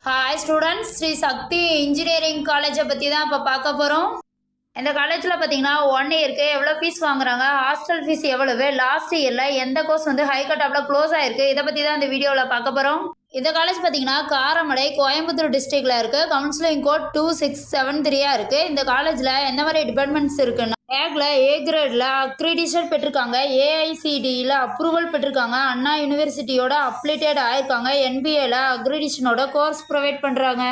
Hi students, Sri சக்தி engineering காலேஜை பற்றி தான் இப்போ பார்க்க போகிறோம். இந்த காலேஜில் பார்த்தீங்கன்னா 1 இயருக்கு எவ்வளோ ஃபீஸ் வாங்குறாங்க, ஹாஸ்டல் ஃபீஸ் எவ்வளவு, லாஸ்ட் இயரில் எந்த கோர்ஸ் ஹை கட் ஆஃப்ல க்ளோஸ் ஆயிருக்கு, இதை பற்றி தான் இந்த வீடியோவில் பார்க்க போகிறோம். இந்த காலேஜ் பார்த்தீங்கன்னா காரமடை, கோயம்புத்தூர் டிஸ்ட்ரிக்டில் இருக்குது. கவுன்சிலிங் கோட் 2673 இருக்குது. இந்த காலேஜில் எந்த மாதிரி டிபார்ட்மெண்ட்ஸ் இருக்குன்னா, ஏக்ல ஏ கிரேடில் அக்ரிடிஷன் பெற்றிருக்காங்க, ஏஐசிடியில் அப்ரூவல் பெற்றிருக்காங்க, அண்ணா யூனிவர்சிட்டியோட அப்ளிடேட் ஆயிருக்காங்க, என்பிஏல அக்ரிடிஷனோட கோர்ஸ் ப்ரொவைட் பண்ணுறாங்க.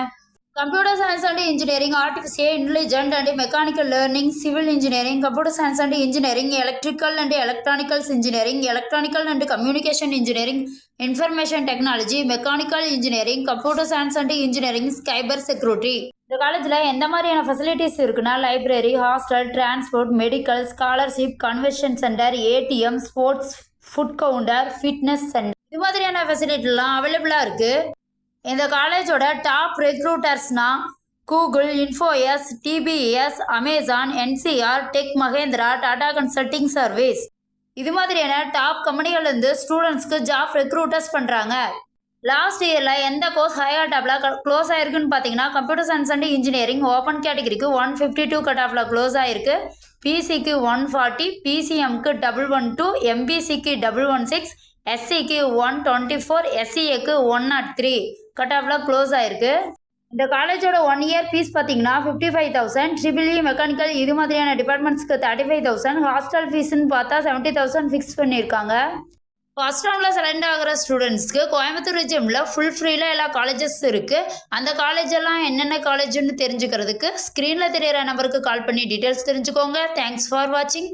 Computer Science and Engineering, Artificial Intelligence and Mechanical Learning, Civil Engineering, Computer Science and Engineering, Electrical and Electronics Engineering, Electronical and Communication Engineering, Information Technology, Mechanical Engineering, Computer Science and Engineering, Cyber Security. இந்த காலேஜில் எந்த மாதிரியான facilities இருக்குன்னா, library, hostel, transport, medical, scholarship, convention centre, ATM, sports, food counter, fitness centre, இது மாதிரியான ஃபெசிலிட்டிலாம் அவைலபிளாக இருக்குது. இந்த காலேஜோட டாப் ரெக்ரூட்டர்ஸ்னா Google, Infosys, DBS, Amazon, NCR, Tech Mahindra, Tata consulting service, இது மாதிரியான டாப் கம்பெனிகள்லேருந்து ஸ்டூடெண்ட்ஸ்க்கு ஜாப் ரெக்ரூட்டர்ஸ் பண்ணுறாங்க. லாஸ்ட் இயரில் எந்த கோர்ஸ் ஹையர் டாப்பில் க்ளோஸ் ஆயிருக்குன்னு பார்த்தீங்கன்னா, computer science and engineering open கேட்டகரிக்கு 152 கட் ஆஃபில் க்ளோஸ் ஆயிருக்கு, பிசிக்கு 140, பிசிஎம்க்கு 112, எம்பிசிக்கு 116, எஸ்சிக்கு 124, எஸ்சிஏக்கு 103 கட் ஆஃபில் க்ளோஸ் ஆயிருக்கு. இந்த காலேஜோட 1 இயர் ஃபீஸ் பார்த்தீங்கன்னா 55,000, ட்ரிபிள்இ மெக்கானிக்கல் இது மாதிரியான டிபார்ட்மெண்ட்ஸ்க்கு 35,000, ஹாஸ்டல் ஃபீஸ்ன்னு பார்த்தா 70,000 ஃபிக்ஸ் பண்ணியிருக்காங்க. ஃபர்ஸ்ட் ரவுண்டில் செலக்ட் ஆகிற ஸ்டூடெண்ட்ஸ்க்கு கோயம்புத்தூர் ரீஜியனில் ஃபுல் ஃப்ரீயில் எல்லா காலேஜஸ் இருக்குது. அந்த காலேஜெல்லாம் என்னென்ன காலேஜ்னு தெரிஞ்சுக்கிறதுக்கு ஸ்க்ரீனில் தெரியிற நம்பருக்கு கால் பண்ணி டீட்டெயில்ஸ் தெரிஞ்சுக்கோங்க. தேங்க்ஸ் ஃபார் வாட்சிங்.